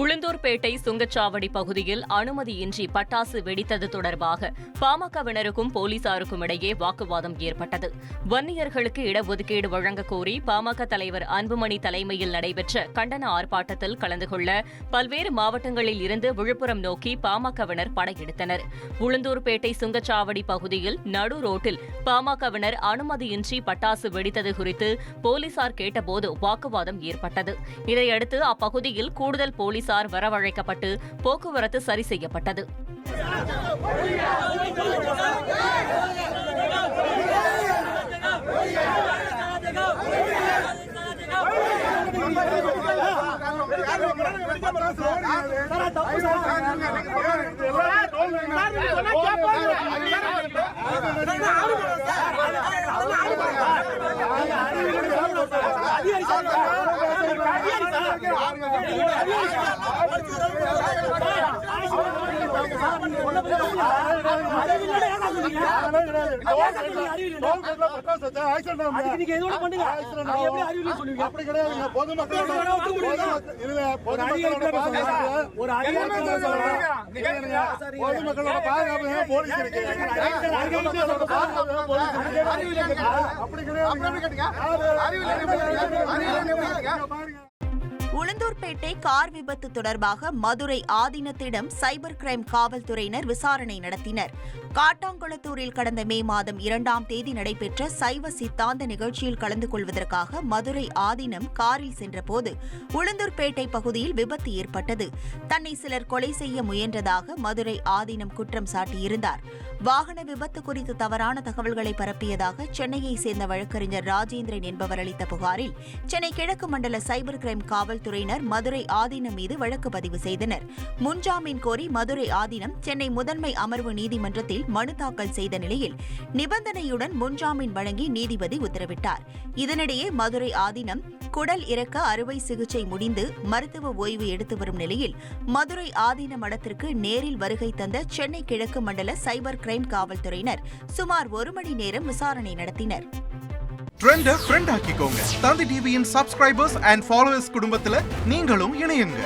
உளுந்தூர்பேட்டை சுங்கச்சாவடி பகுதியில் அனுமதியின்றி பட்டாசு வெடித்தது தொடர்பாக பாமகவினருக்கும் போலீசாருக்கும் இடையே வாக்குவாதம் ஏற்பட்டது. வன்னியர்களுக்கு இடஒதுக்கீடு வழங்கக் கோரி பாமக தலைவர் அன்புமணி தலைமையில் நடைபெற்ற கண்டன ஆர்ப்பாட்டத்தில் கலந்து கொள்ள பல்வேறு மாவட்டங்களில் இருந்து விழுப்புரம் நோக்கி பாமகவினர் படையெடுத்தனர். உளுந்தூர்பேட்டை சுங்கச்சாவடி பகுதியில் நடு ரோட்டில் பாமகவினர் அனுமதியின்றி பட்டாசு வெடித்தது குறித்து போலீசார் கேட்டபோது வாக்குவாதம் ஏற்பட்டது. இதையடுத்து அப்பகுதியில் கூடுதல் போலீசார் வரவழைக்கப்பட்டு போக்குவரத்து சரி செய்யப்பட்டது. உளுந்தூர்பேட்டை கார் விபத்து தொடர்பாக மதுரை ஆதீனத்திடம் சைபர் கிரைம் காவல்துறையினர் விசாரணை நடத்தினர். காட்டாங்குளத்தூரில் கடந்த மே மாதம் 2ஆம் தேதி நடைபெற்ற சைவ சித்தாந்த நிகழ்ச்சியில் கலந்து கொள்வதற்காக மதுரை ஆதீனம் காரில் சென்றபோது உளுந்தூர்பேட்டை பகுதியில் விபத்து ஏற்பட்டது. தன்னை சிலர் கொலை செய்ய முயன்றதாக மதுரை ஆதீனம் குற்றம் சாட்டியிருந்தார். வாகன விபத்து குறித்து தவறான தகவல்களை பரப்பியதாக சென்னையை சேர்ந்த வழக்கறிஞர் ராஜேந்திரன் என்பவர் அளித்த புகாரில் சென்னை கிழக்கு மண்டல சைபர் கிரைம் காவல்துறையினர் மதுரை ஆதீனம் மீது வழக்கு பதிவு செய்தனர். முன்ஜாமீன் கோரி மதுரை ஆதீனம் சென்னை முதன்மை அமர்வு நீதிமன்றத்தில் மனு தாக்கல் செய்த நிலையில் நிபந்தனையுடன் முன்ஜாமீன் வழங்கி நீதிபதி உத்தரவிட்டார். இதனிடையே மதுரை ஆதீனம் குடல் இறக்க அறுவை சிகிச்சை முடிந்து மருத்துவ ஓய்வு எடுத்து வரும் நிலையில் மதுரை ஆதீன மடத்திற்கு நேரில் வருகை தந்த சென்னை கிழக்கு மண்டல சைபர் கிரைம் காவல்துறையினர் சுமார் 1 மணி நேரம் விசாரணை நடத்தினர். ட்ரெண்ட் ஆக்கிக்கோங்க. தந்தி டிவியின் சப்ஸ்கிரைபர்ஸ் அண்ட் ஃபாலோவர்ஸ் குடும்பத்துல நீங்களும் இணையுங்க.